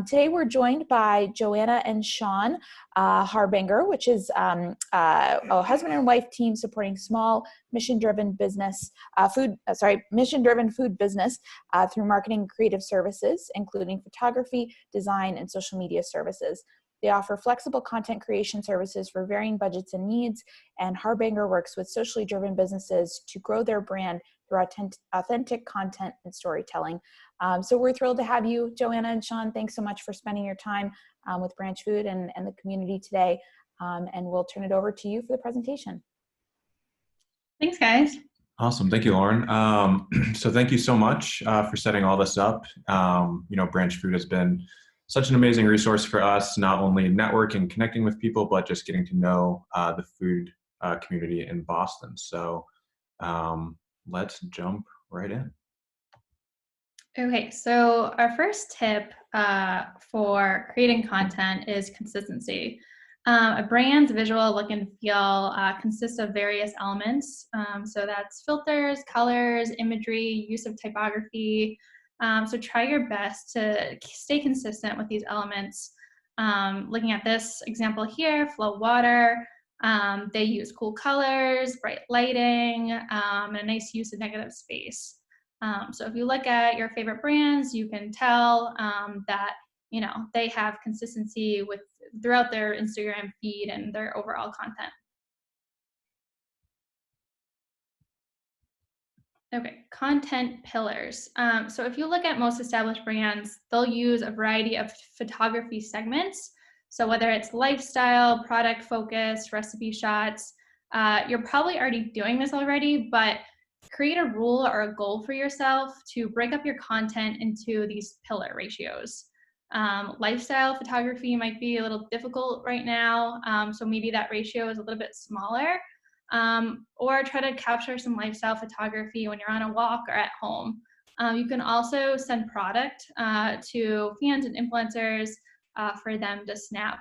Today we're joined by Joanna and Sean Harbinger, which is a husband and wife team supporting small mission-driven business, mission-driven food business through marketing and creative services, including photography, design, and social media services. They offer flexible content creation services for varying budgets and needs, and Harbinger works with socially driven businesses to grow their brand through authentic content and storytelling. So we're thrilled to have you, Joanna and Sean. Thanks so much for spending your time with Branchfood and the community today. And we'll turn it over to you for the presentation. Thanks, guys. Awesome. Thank you, Lauren. So thank you so much for setting all this up. Branchfood has been such an amazing resource for us, not only networking and connecting with people, but just getting to know the food community in Boston. So let's jump right in. Okay, so our first tip for creating content is consistency. A brand's visual look and feel consists of various elements. So that's filters, colors, imagery, use of typography. So try your best to stay consistent with these elements. Looking at this example here, Flow Water, they use cool colors, bright lighting, and a nice use of negative space. So if you look at your favorite brands, you can tell that they have consistency throughout their Instagram feed and their overall content. Okay, content pillars. So if you look at most established brands, they'll use a variety of photography segments. So whether it's lifestyle, product focus, recipe shots, you're probably already doing this already, but create a rule or a goal for yourself to break up your content into these pillar ratios. Lifestyle photography might be a little difficult right now, so maybe that ratio is a little bit smaller. Or try to capture some lifestyle photography when you're on a walk or at home. You can also send product to fans and influencers for them to snap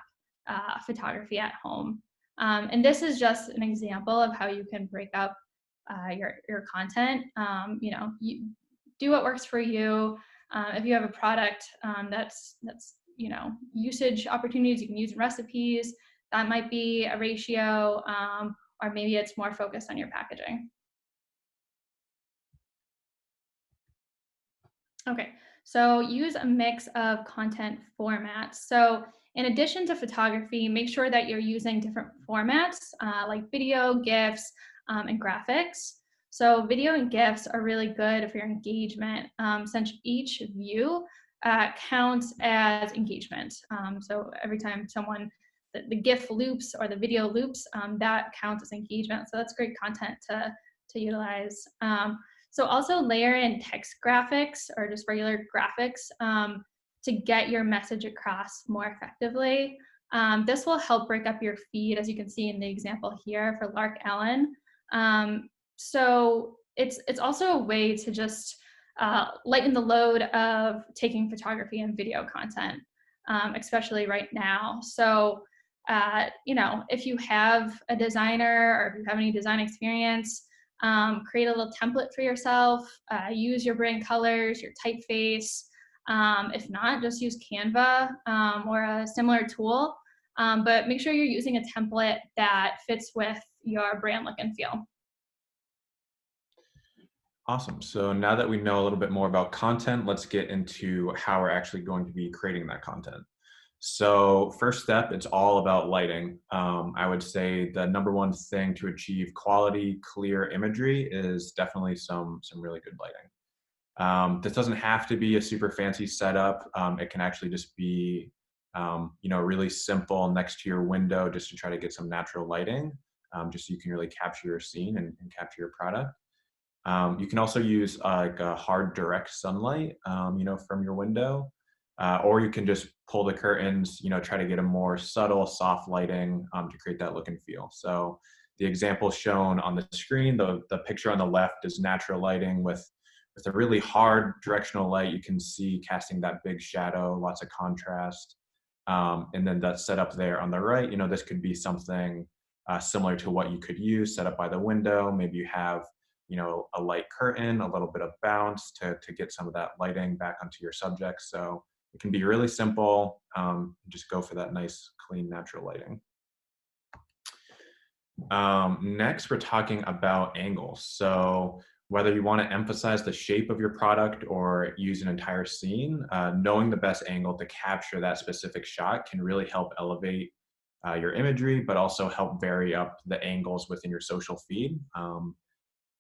photography at home. And this is just an example of how you can break up your content. You do what works for you. If you have a product that's usage opportunities, you can use recipes. That might be a ratio. Or maybe it's more focused on your packaging. Okay, so use a mix of content formats. So in addition to photography, make sure that you're using different formats like video, GIFs, and graphics. So video and GIFs are really good for your engagement since each view counts as engagement. So every time the GIF loops or the video loops, that counts as engagement. So that's great content to utilize. So also layer in text graphics or just regular graphics to get your message across more effectively. This will help break up your feed, as you can see in the example here for Lark Ellen. So it's also a way to just lighten the load of taking photography and video content, especially right now. So if you have a designer or if you have any design experience, create a little template for yourself, use your brand colors, your typeface. If not, just use Canva or a similar tool, but make sure you're using a template that fits with your brand look and feel. Awesome. So now that we know a little bit more about content, let's get into how we're actually going to be creating that content. So first step, it's all about lighting. I would say the number one thing to achieve quality, clear imagery is definitely some really good lighting. This doesn't have to be a super fancy setup. It can actually just be, really simple next to your window just to try to get some natural lighting, just so you can really capture your scene and capture your product. You can also use like a hard direct sunlight, from your window. Or you can just pull the curtains, try to get a more subtle, soft lighting to create that look and feel. So the example shown on the screen, the picture on the left is natural lighting with a really hard directional light. You can see casting that big shadow, lots of contrast. And then that setup there on the right, this could be something similar to what you could use set up by the window. Maybe you have a light curtain, a little bit of bounce to get some of that lighting back onto your subject. So It can be really simple. Just go for that nice, clean, natural lighting. Next, we're talking about angles. So whether you want to emphasize the shape of your product or use an entire scene, knowing the best angle to capture that specific shot can really help elevate your imagery, but also help vary up the angles within your social feed.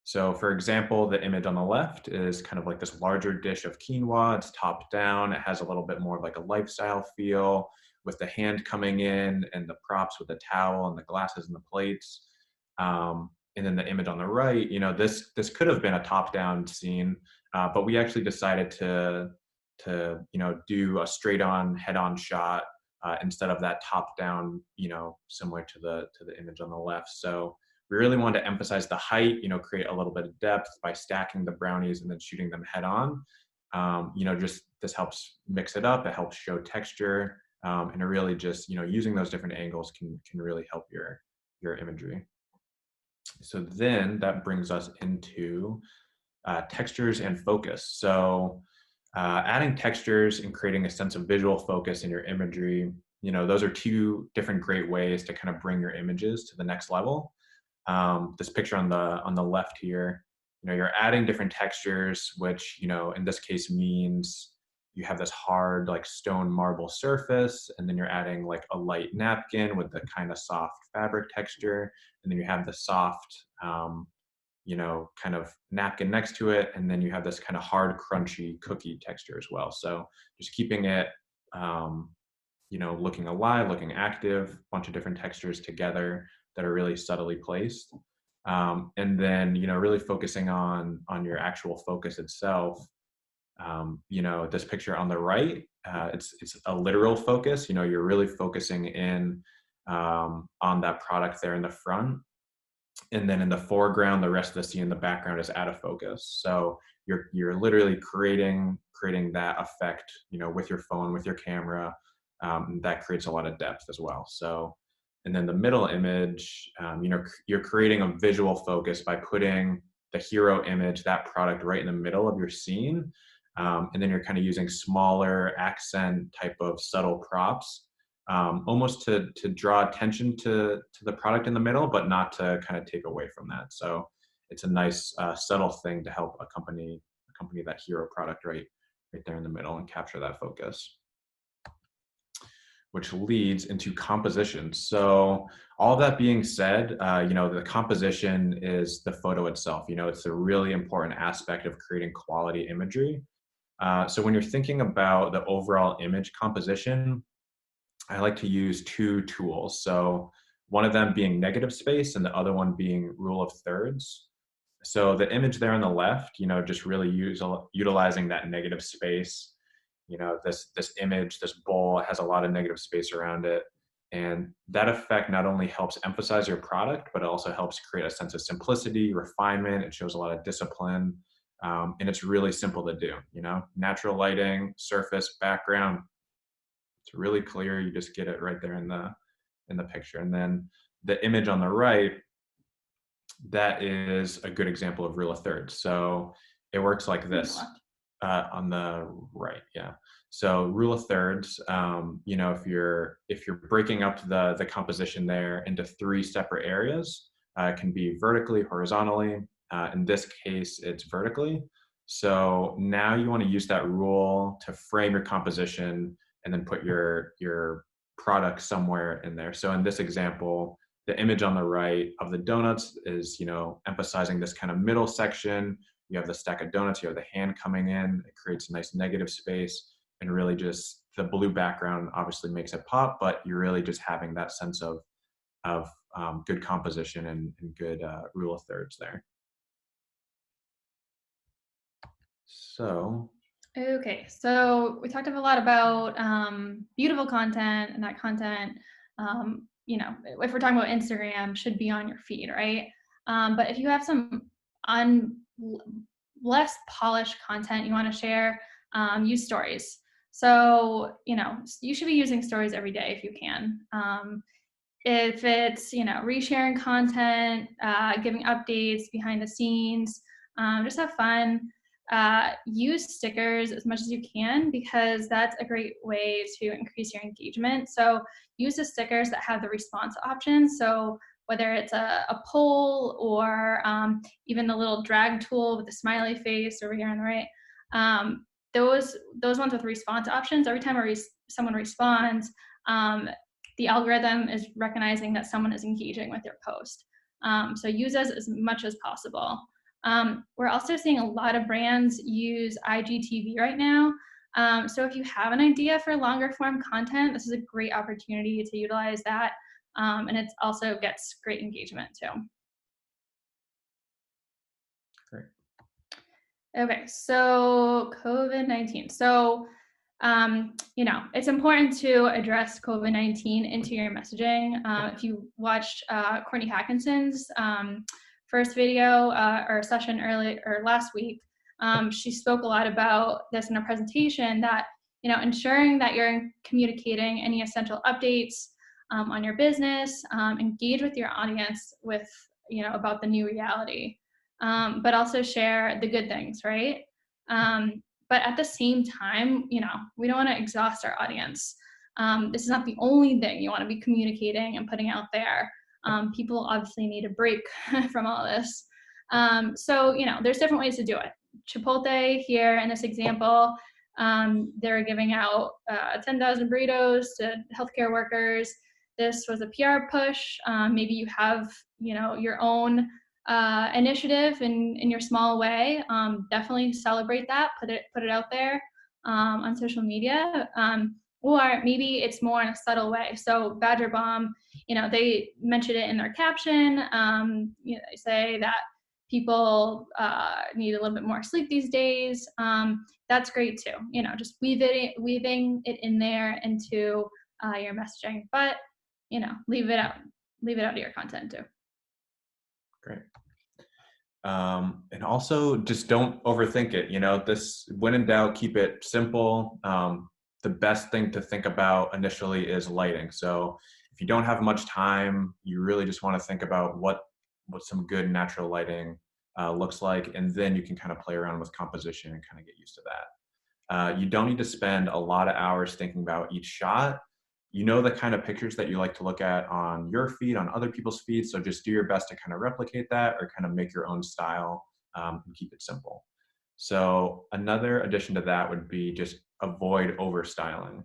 So for example, the image on the left is kind of like this larger dish of quinoa. It's top down. It has a little bit more of like a lifestyle feel with the hand coming in and the props with the towel and the glasses and the plates. And then the image on the right, you know, this could have been a top down scene, but we actually decided to you know, do a straight on head on shot instead of that top down, you know, similar to the image on the left. So we really wanted to emphasize the height, you know, create a little bit of depth by stacking the brownies and then shooting them head on. You know, just this helps mix it up. It helps show texture, and it really just, you know, using those different angles can really help your imagery. So then that brings us into textures and focus. So adding textures and creating a sense of visual focus in your imagery, you know, those are two different great ways to kind of bring your images to the next level. This picture on the left here, you know, you're adding different textures, which, you know, in this case means you have this hard like stone marble surface, and then you're adding like a light napkin with the kind of soft fabric texture, and then you have the soft, you know, kind of napkin next to it, and then you have this kind of hard, crunchy cookie texture as well. So just keeping it, you know, looking alive, looking active, bunch of different textures together that are really subtly placed. And then, you know, really focusing on your actual focus itself. You know, this picture on the right, it's a literal focus. You know, you're really focusing in on that product there in the front. And then in the foreground, the rest of the scene in the background is out of focus. So you're literally creating that effect, you know, with your phone, with your camera. That creates a lot of depth as well. So, and then the middle image, you know, you're creating a visual focus by putting the hero image, that product, right in the middle of your scene. And then you're kind of using smaller accent type of subtle props, almost to draw attention to the product in the middle, but not to kind of take away from that. So it's a nice subtle thing to help accompany that hero product right there in the middle and capture that focus. Which leads into composition. So all that being said, you know, the composition is the photo itself. You know, it's a really important aspect of creating quality imagery. So when you're thinking about the overall image composition, I like to use two tools. So one of them being negative space and the other one being rule of thirds. So the image there on the left, you know, just really utilizing that negative space. You know, this image, this bowl has a lot of negative space around it. And that effect not only helps emphasize your product, but it also helps create a sense of simplicity, refinement. It shows a lot of discipline. And it's really simple to do, you know, natural lighting, surface, background. It's really clear. You just get it right there in the picture. And then the image on the right, that is a good example of rule of thirds. So it works like this. On the right, yeah. So rule of thirds, you know, if you're breaking up the composition there into three separate areas, it can be vertically, horizontally. In this case, it's vertically. So now you want to use that rule to frame your composition and then put your product somewhere in there. So in this example, the image on the right of the donuts is, you know, emphasizing this kind of middle section. You have the stack of donuts, you have the hand coming in, it creates a nice negative space, and really just the blue background obviously makes it pop, but you're really just having that sense of good composition and good rule of thirds there. So. Okay, so we talked a lot about beautiful content, and that content, you know, if we're talking about Instagram, should be on your feed, right? But if you have some less polished content you want to share, use stories. So, you know, you should be using stories every day if you can. If it's, you know, resharing content, giving updates behind the scenes, just have fun. use stickers as much as you can, because that's a great way to increase your engagement. So use the stickers that have the response options. So whether it's a poll or even the little drag tool with the smiley face over here on the right, those ones with response options, every time someone responds, the algorithm is recognizing that someone is engaging with your post. So use those as much as possible. We're also seeing a lot of brands use IGTV right now. So if you have an idea for longer form content, this is a great opportunity to utilize that. And it also gets great engagement too. Great. Okay, so COVID-19. So, it's important to address COVID-19 into your messaging. If you watched Courtney Hackinson's first video or session last week, she spoke a lot about this in a presentation, that ensuring that you're communicating any essential updates on your business, engage with your audience with about the new reality, but also share the good things, right? But at the same time, we don't want to exhaust our audience. This is not the only thing you want to be communicating and putting out there. People obviously need a break from all this. So, there's different ways to do it. Chipotle here in this example, they're giving out 10,000 burritos to healthcare workers. This was a PR push. Maybe you have, your own initiative in your small way. Definitely celebrate that. Put it out there on social media. Or maybe it's more in a subtle way. So Badger Bomb, they mentioned it in their caption. They say that people need a little bit more sleep these days. That's great too. Just weaving it in there into your messaging. But leave it out of your content too. Great. And also just don't overthink it. This, when in doubt, keep it simple. The best thing to think about initially is lighting. So if you don't have much time, you really just want to think about what some good natural lighting looks like, and then you can kind of play around with composition and kind of get used to that. You don't need to spend a lot of hours thinking about each shot. The kind of pictures that you like to look at on your feed, on other people's feeds. So just do your best to kind of replicate that, or kind of make your own style and keep it simple. So another addition to that would be just avoid over styling.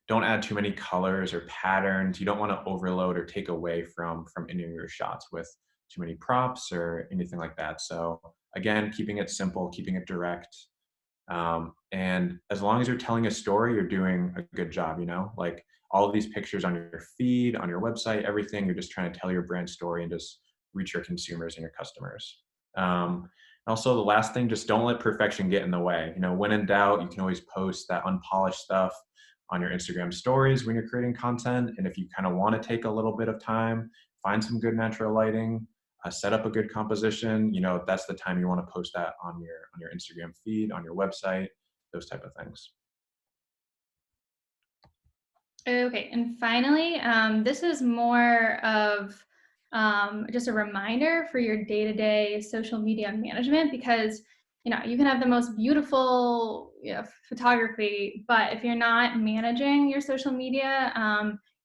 Don't add too many colors or patterns. You don't want to overload or take away from any of your shots with too many props or anything like that. So again, keeping it simple, keeping it direct. And as long as you're telling a story, you're doing a good job. Like all of these pictures on your feed, on your website, everything, you're just trying to tell your brand story and just reach your consumers and your customers. Also, the last thing, just don't let perfection get in the way. When in doubt, you can always post that unpolished stuff on your Instagram stories when you're creating content. And if you kind of want to take a little bit of time, find some good natural lighting, set up a good composition, that's the time you want to post that on your Instagram feed, on your website, those type of things. Okay, and finally, this is more of just a reminder for your day-to-day social media management, because you can have the most beautiful photography, but if you're not managing your social media,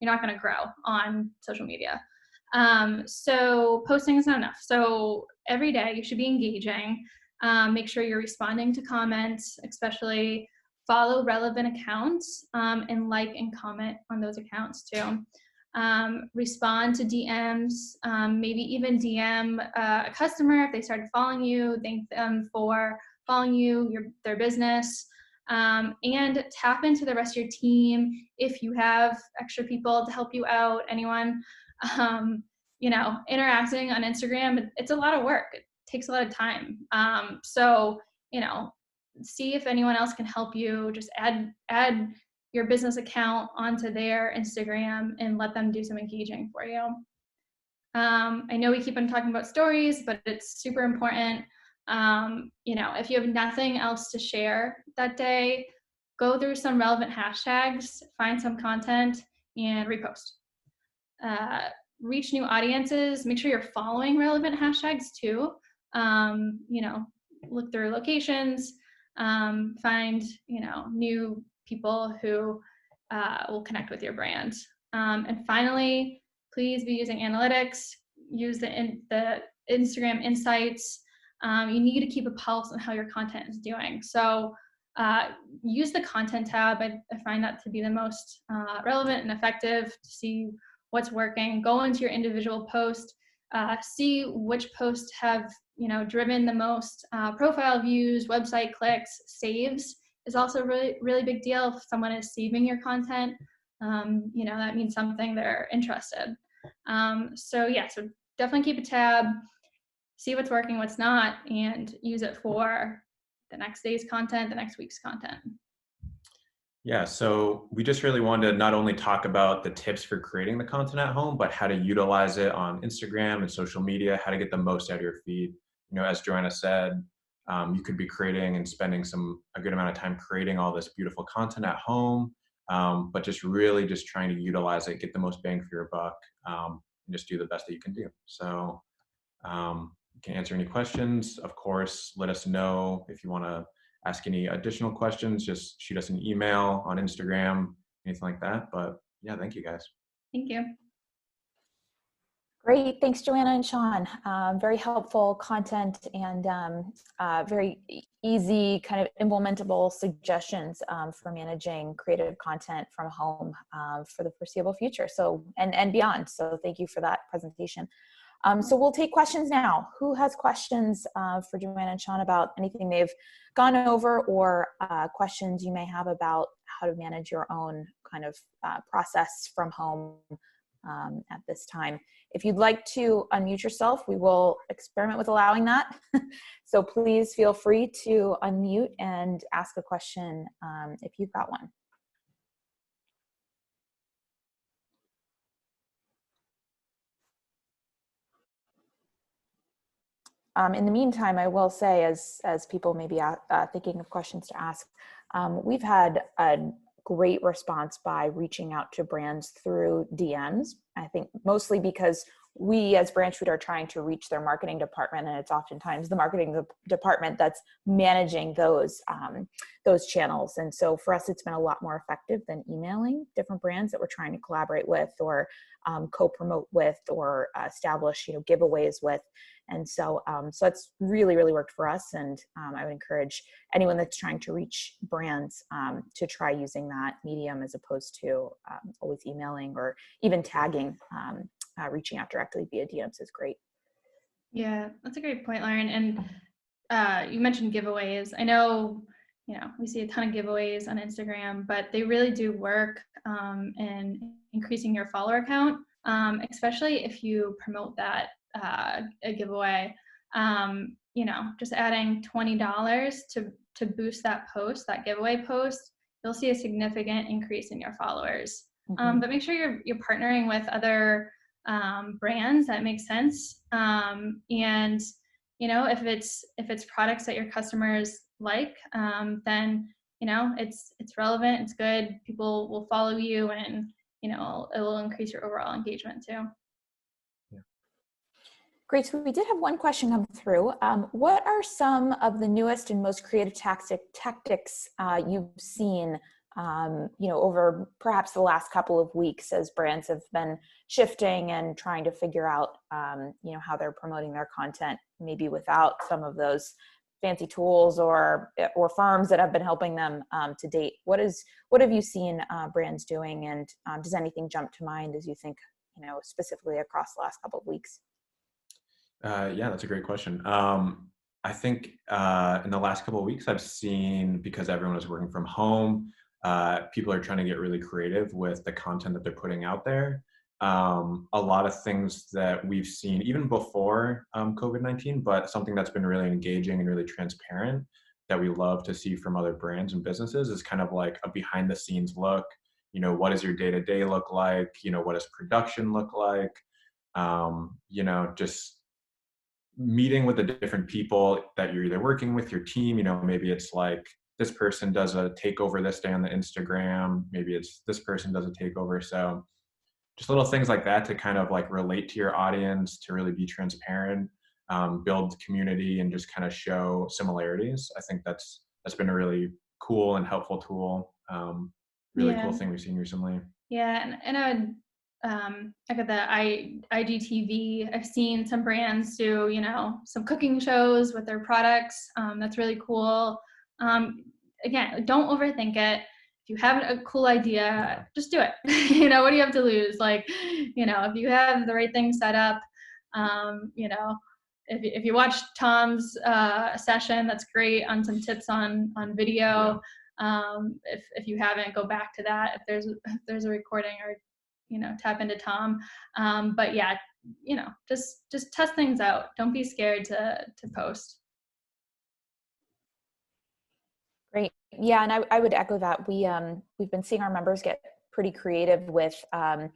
you're not going to grow on social media. So posting is not enough. So every day you should be engaging. Make sure you're responding to comments, especially follow relevant accounts, and like and comment on those accounts too. Respond to DMs, maybe even DM a customer if they started following you, thank them for following you, their business, and tap into the rest of your team if you have extra people to help you out, anyone. Interacting on Instagram, it's a lot of work. It takes a lot of time. So, see if anyone else can help you. Just add your business account onto their Instagram and let them do some engaging for you. I know we keep on talking about stories, but it's super important. If you have nothing else to share that day, go through some relevant hashtags, find some content, and repost. Reach new audiences. Make sure you're following relevant hashtags too. look through locations, find, new people who will connect with your brand. And finally, please be using analytics, use the Instagram insights. You need to keep a pulse on how your content is doing. So use the content tab. I find that to be the most relevant and effective to see what's working. Go into your individual post, see which posts have driven the most profile views, website clicks, saves is also really big deal. If someone is saving your content, that means something they're interested. So definitely keep a tab, see what's working, what's not, and use it for the next day's content, the next week's content. Yeah, so we just really wanted to not only talk about the tips for creating the content at home, but how to utilize it on Instagram and social media, how to get the most out of your feed. As Joanna said, you could be creating and spending a good amount of time creating all this beautiful content at home, but just trying to utilize it, get the most bang for your buck, and just do the best that you can do. So you can answer any questions. Of course, let us know if you want to ask any additional questions. Just shoot us an email on Instagram, anything like that. But yeah, thank you guys. Thank you. Great. Thanks, Joanna and Sean. Very helpful content and very easy kind of implementable suggestions for managing creative content from home for the foreseeable future. So, and beyond. So thank you for that presentation. So we'll take questions now. Who has questions for Joanna and Sean about anything they've gone over, or questions you may have about how to manage your own kind of process from home at this time? If you'd like to unmute yourself, we will experiment with allowing that. So please feel free to unmute and ask a question if you've got one. In the meantime, I will say, as people may be thinking of questions to ask, we've had a great response by reaching out to brands through DMs. I think mostly because we as Branchfood are trying to reach their marketing department, and it's oftentimes the marketing department that's managing those channels. And so for us, it's been a lot more effective than emailing different brands that we're trying to collaborate with, or co-promote with, or establish giveaways with. And so it's really worked for us. And I would encourage anyone that's trying to reach brands to try using that medium as opposed to always emailing or even tagging. Reaching out directly via DMs is great. Yeah, that's a great point, Lauren. And you mentioned giveaways. I know, we see a ton of giveaways on Instagram, but they really do work in increasing your follower count, especially if you promote that a giveaway. Just adding $20 to boost that post, that giveaway post, you'll see a significant increase in your followers. Mm-hmm. But make sure you're partnering with other brands that make sense. And if it's products that your customers like, then it's relevant, it's good, people will follow you, and it will increase your overall engagement too. Yeah. Great. So we did have one question come through. What are some of the newest and most creative tactics you've seen over perhaps the last couple of weeks as brands have been shifting and trying to figure out, how they're promoting their content, maybe without some of those fancy tools or firms that have been helping them to date? What have you seen brands doing, and does anything jump to mind as you think, specifically across the last couple of weeks? Yeah, that's a great question. I think in the last couple of weeks, I've seen, because everyone is working from home, people are trying to get really creative with the content that they're putting out there. A lot of things that we've seen even before COVID-19, but something that's been really engaging and really transparent that we love to see from other brands and businesses is kind of like a behind the scenes look. What does your day-to-day look like? What does production look like? Just meeting with the different people that you're either working with, your team. Maybe it's like this person does a takeover this day on the Instagram. Maybe it's this person does a takeover. So just little things like that to kind of like relate to your audience, to really be transparent. build community and just kind of show similarities. I think that's been a really cool and helpful tool. Really cool Yeah. thing we've seen recently. Yeah, and I would echo that. IGTV. I've seen some brands do, some cooking shows with their products. That's really cool. Again, don't overthink it. If you have a cool idea, just do it. What do you have to lose? Like, if you have the right thing set up, if you watch Tom's session, that's great on some tips on video. If you haven't, go back to that. If there's a recording, or tap into Tom. But yeah, just test things out. Don't be scared to post. Great. Yeah, and I would echo that. We've been seeing our members get pretty creative with kind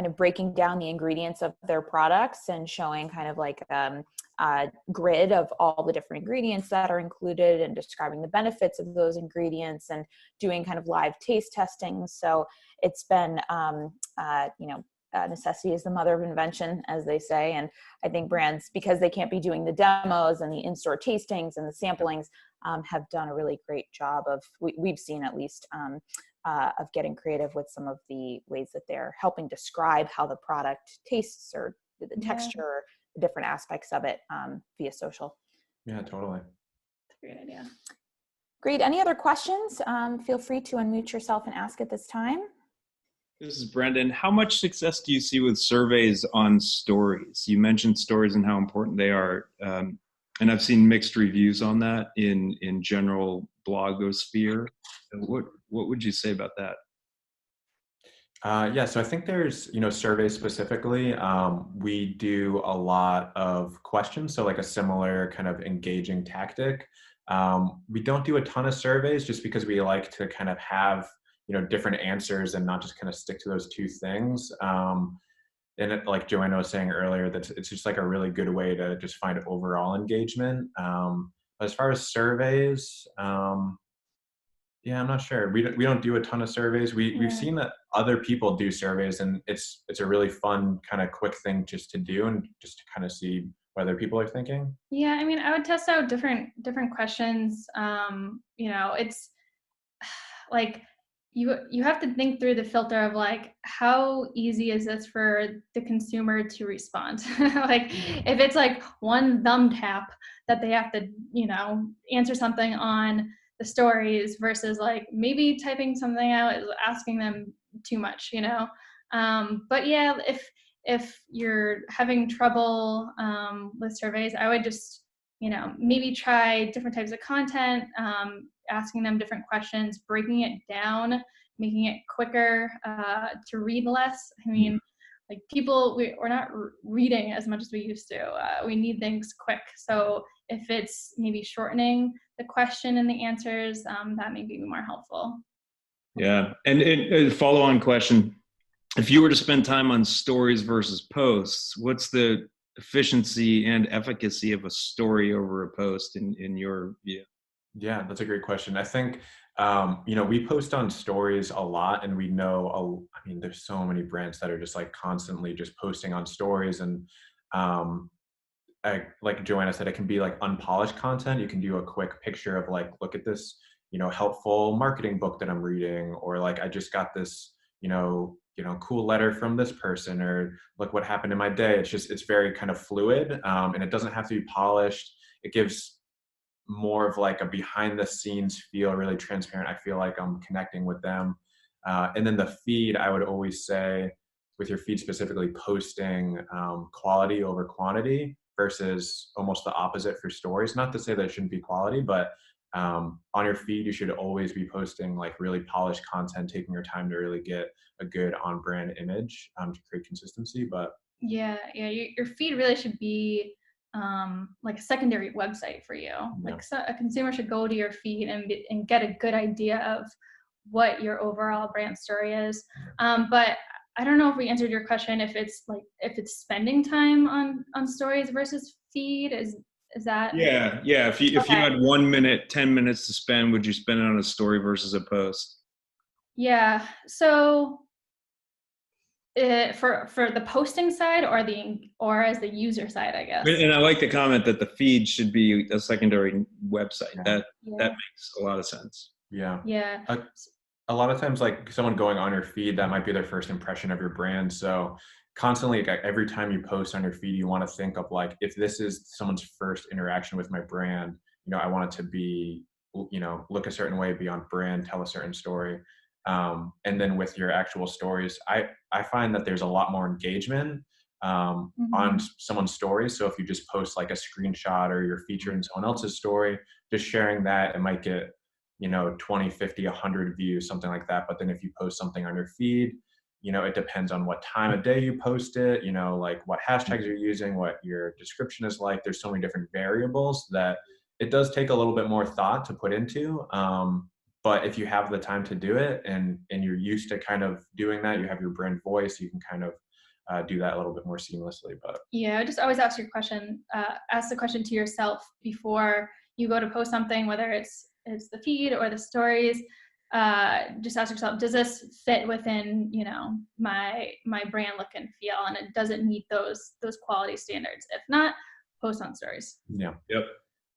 of breaking down the ingredients of their products and showing kind of like a grid of all the different ingredients that are included and describing the benefits of those ingredients and doing kind of live taste testing. So it's been, necessity is the mother of invention, as they say. And I think brands, because they can't be doing the demos and the in-store tastings and the samplings, have done a really great job of, we've seen at least, of getting creative with some of the ways that they're helping describe how the product tastes or the texture, the different aspects of it via social. Yeah, totally. That's a great idea. Great. Any other questions? Feel free to unmute yourself and ask at this time. This is Brendan. How much success do you see with surveys on stories? You mentioned stories and how important they are. And I've seen mixed reviews on that in general blogosphere. What would you say about that? Yeah, so I think there's, surveys specifically. We do a lot of questions, so like a similar kind of engaging tactic. We don't do a ton of surveys just because we like to kind of have, different answers and not just kind of stick to those two things. And like Joanna was saying earlier, that it's just like a really good way to just find overall engagement. As far as surveys, yeah, I'm not sure. We don't do a ton of surveys. We've seen that other people do surveys, and it's a really fun kind of quick thing just to do and just to kind of see what other people are thinking. Yeah, I mean, I would test out different questions. It's like you have to think through the filter of like, how easy is this for the consumer to respond? Like if it's like one thumb tap that they have to, answer something on the stories versus like maybe typing something out is asking them too much, but yeah, if you're having trouble with surveys, I would just, maybe try different types of content, asking them different questions, breaking it down, making it quicker to read less. I mean, like we're not reading as much as we used to. We need things quick. So if it's maybe shortening the question and the answers, that may be more helpful. Yeah, and a follow-on question. If you were to spend time on stories versus posts, what's the efficiency and efficacy of a story over a post in your view? Yeah, that's a great question. I think, we post on stories a lot, and we know, there's so many brands that are just like constantly just posting on stories. And like Joanna said, it can be like unpolished content. You can do a quick picture of like, look at this, helpful marketing book that I'm reading, or like, I just got this, cool letter from this person, or look what happened in my day. It's very kind of fluid, and it doesn't have to be polished. It gives more of like a behind the scenes feel, really transparent. I feel like I'm connecting with them. And then the feed, I would always say, with your feed specifically, posting quality over quantity versus almost the opposite for stories. Not to say that it shouldn't be quality, but on your feed, you should always be posting like really polished content, taking your time to really get a good on-brand image to create consistency. But yeah, your feed really should be like a secondary website for you. Like a consumer should go to your feed and get a good idea of what your overall brand story is. But I don't know if we answered your question. If it's spending time on stories versus feed, is that? Yeah. If you had 1 minute, 10 minutes to spend, would you spend it on a story versus a post? Yeah. So For the posting side or as the user side, I guess. And I like the comment that the feed should be a secondary website. Yeah. That makes a lot of sense. Yeah. Yeah. A lot of times, like someone going on your feed, that might be their first impression of your brand. So constantly, like, every time you post on your feed, you want to think of, like, if this is someone's first interaction with my brand, I want it to be, look a certain way, be on brand, tell a certain story. And then with your actual stories, I find that there's a lot more engagement on someone's stories. So if you just post like a screenshot or you're featured in someone else's story, just sharing that, it might get 20, 50, 100 views, something like that. But then if you post something on your feed, it depends on what time of day you post it, like what hashtags you're using, what your description is like. There's so many different variables that it does take a little bit more thought to put into. But if you have the time to do it and you're used to kind of doing that, you have your brand voice, you can kind of do that a little bit more seamlessly. But yeah, just always ask the question to yourself before you go to post something, whether it's the feed or the stories. Just ask yourself, does this fit within my brand look and feel, and does it meet those quality standards? If not, post on stories. Yeah.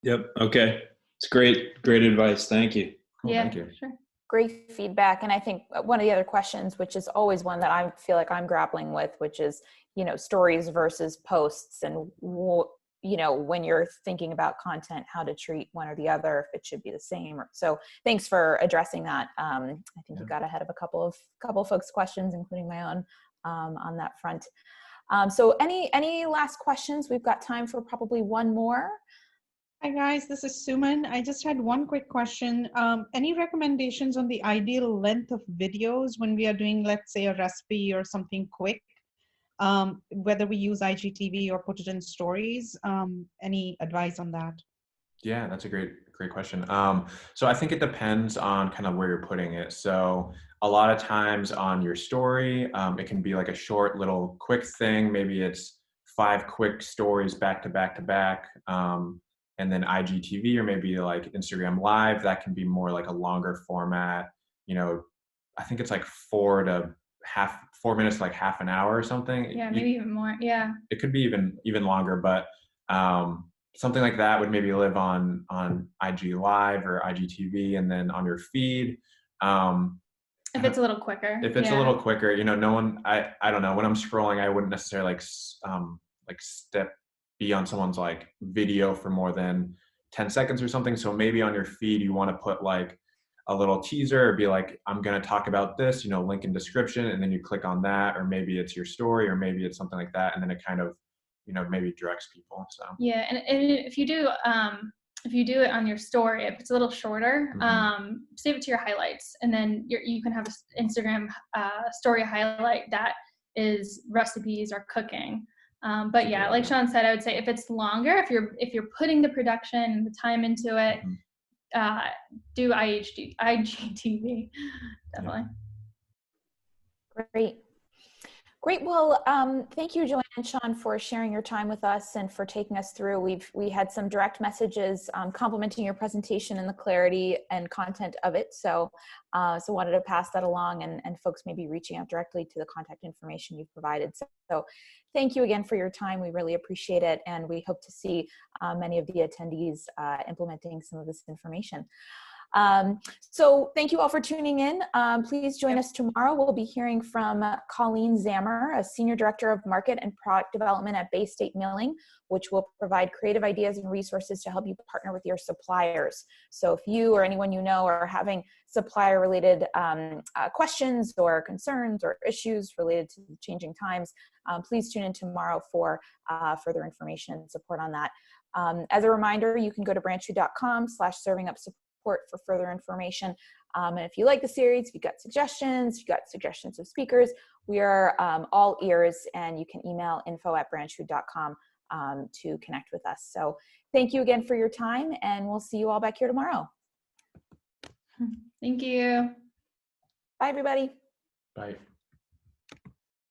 Yep. Okay. It's great advice. Thank you. Cool, yeah, thank you. Sure. Great feedback. And I think one of the other questions, which is always one that I feel like I'm grappling with, which is, stories versus posts, and, when you're thinking about content, how to treat one or the other, if it should be the same. So thanks for addressing that. I think you got ahead of a couple of folks' questions, including my own, on that front. So any last questions? We've got time for probably one more. Hi guys, this is Suman. I just had one quick question. Any recommendations on the ideal length of videos when we are doing, let's say, a recipe or something quick, whether we use IGTV or put it in stories? Any advice on that? Yeah, that's a great question. So I think it depends on kind of where you're putting it. So a lot of times on your story, it can be like a short little quick thing. Maybe it's 5 quick stories back to back to back. And then IGTV or maybe like Instagram Live, that can be more like a longer format. I think it's like 4 minutes, like half an hour or something. Yeah, maybe even more. Yeah. It could be even longer, but something like that would maybe live on IG Live or IGTV, and then on your feed. If it's a little quicker. If it's a little quicker, no one. I don't know. When I'm scrolling, I wouldn't necessarily be on someone's like video for more than 10 seconds or something. So maybe on your feed, you want to put like a little teaser or be like, I'm going to talk about this, link in description. And then you click on that, or maybe it's your story, or maybe it's something like that. And then it kind of, maybe directs people. So yeah. And if you do it on your story, if it's a little shorter, save it to your highlights. And then you can have an Instagram story highlight that is recipes or cooking. But yeah, like Sean said, I would say if it's longer, if you're putting the production and the time into it, do IGTV, definitely. Great. Well, thank you, Joanna and Sean, for sharing your time with us and for taking us through. We had some direct messages complimenting your presentation and the clarity and content of it. So wanted to pass that along, and folks may be reaching out directly to the contact information you've provided. So thank you again for your time. We really appreciate it, and we hope to see many of the attendees implementing some of this information. So thank you all for tuning in. Please join us tomorrow. We'll be hearing from Colleen Zammer, a Senior Director of Market and Product Development at Bay State Milling, which will provide creative ideas and resources to help you partner with your suppliers. So if you or anyone you know are having supplier-related questions or concerns or issues related to the changing times, please tune in tomorrow for further information and support on that. As a reminder, you can go to branchfood.com/servingup for further information. And if you like the series, if you've got suggestions of speakers, we are all ears, and you can email info@branchfood.com to connect with us. So thank you again for your time, and we'll see you all back here tomorrow. Thank you. Bye, everybody. Bye.